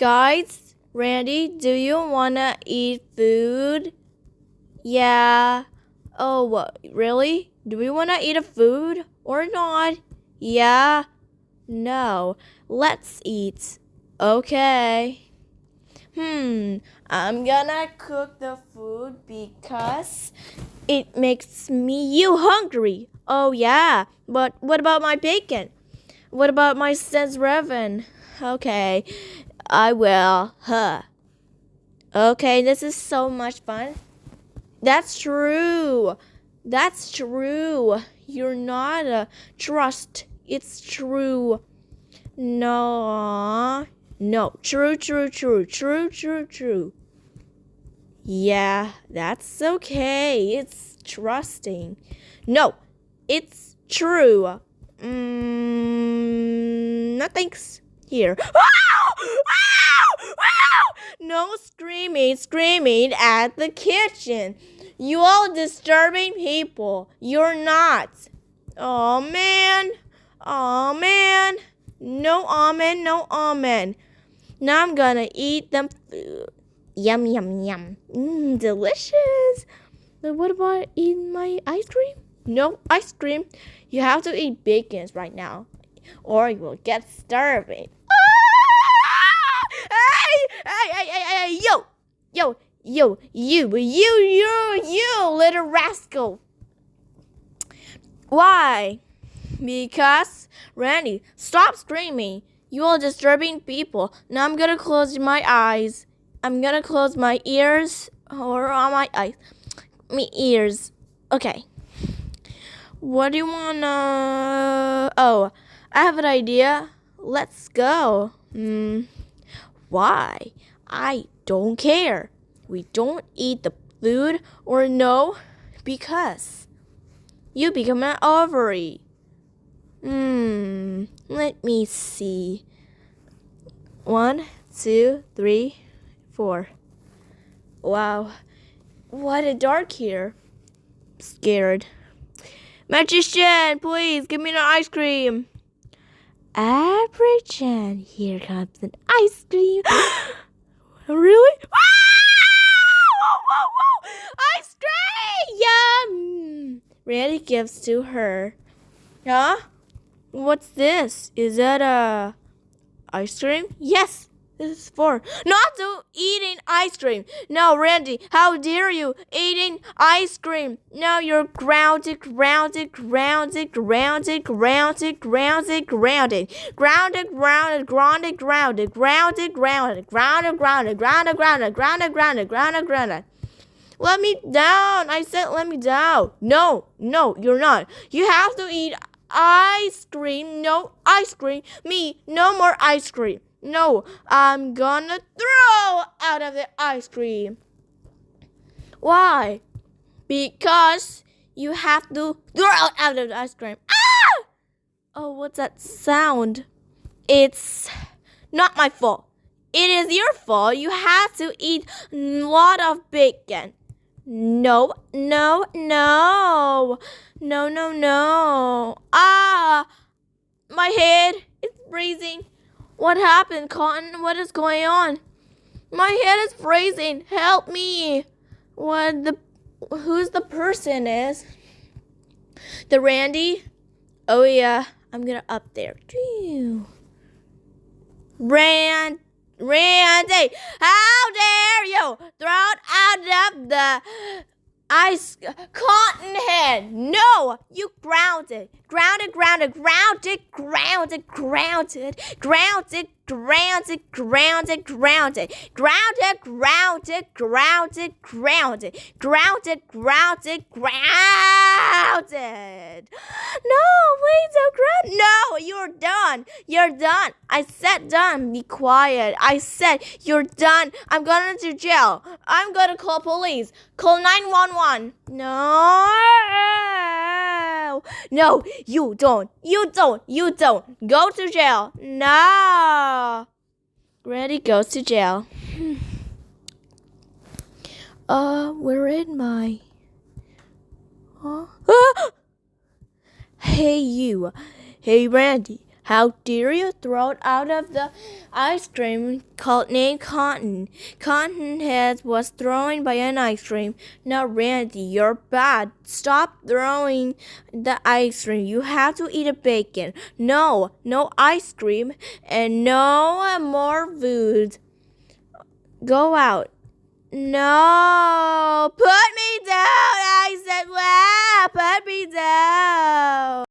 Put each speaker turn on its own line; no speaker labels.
Guys, Randy, do you wanna eat food? Yeah. Oh, really? Do we wanna eat a food or not? Yeah. No. Let's eat. Okay. I'm gonna cook the food because it makes you hungry. Oh, yeah. But what about my bacon? What about my sense Revan? Okay, I will. Okay, this is so much fun. That's true. That's true. You're not a trust. It's true. No. No. True. Yeah, that's okay. It's trusting. No, it's true. Nothing's here. No screaming at the kitchen. You all disturbing people. You're not. Oh man. No amen. Now I'm gonna eat them food. Yum. Delicious. But what about eating my ice cream? No ice cream. You have to eat bacon right now, or you will get starving. Hey, yo, you, little rascal. Why? Because, Randy, stop screaming. You are disturbing people. Now I'm gonna close my eyes. I'm gonna close my ears or on my eyes. My ears. Okay. What do you wanna... Oh, I have an idea. Let's go. Why? I don't care. We don't eat the food or no, because you become an ovary. Let me see. 1, 2, 3, 4. Wow. What a dark here. Scared. Magician, please give me an ice cream. Average, here comes an ice cream. Really? Whoa! Ice cream! Yum! Randy gives to her. Huh? What's this? Is that a ice cream? Yes. This is for not to eating ice cream. No, Randy, how dare you eating ice cream? No, you're grounded. Let me down. I said let me down. No, you're not. You have to eat ice cream. No ice cream. Me, no more ice cream. No, I'm gonna throw out of the ice cream. Why? Because you have to throw out of the ice cream. Ah! Oh, what's that sound? It's not my fault. It is your fault. You have to eat a lot of bacon. No. Ah! My head is freezing. What happened, Cotton? What is going on? My head is freezing. Help me. Who's the person is? The Randy? Oh yeah, I'm gonna up there. Randy, how dare you throw out of the ice cotton head? No, you grounded. No, please don't ground. No, you're done. I said done. Be quiet. I said you're done. I'm going to jail. I'm going to call police. Call 911. No, you don't. Go to jail. No. Randy goes to jail. Where am I? Huh? Hey, you. Hey, Randy. How dare you throw it out of the ice cream named Cotton? Cotton Head was thrown by an ice cream. Now, Randy, you're bad. Stop throwing the ice cream. You have to eat a bacon. No, no ice cream and no more food. Go out. No, put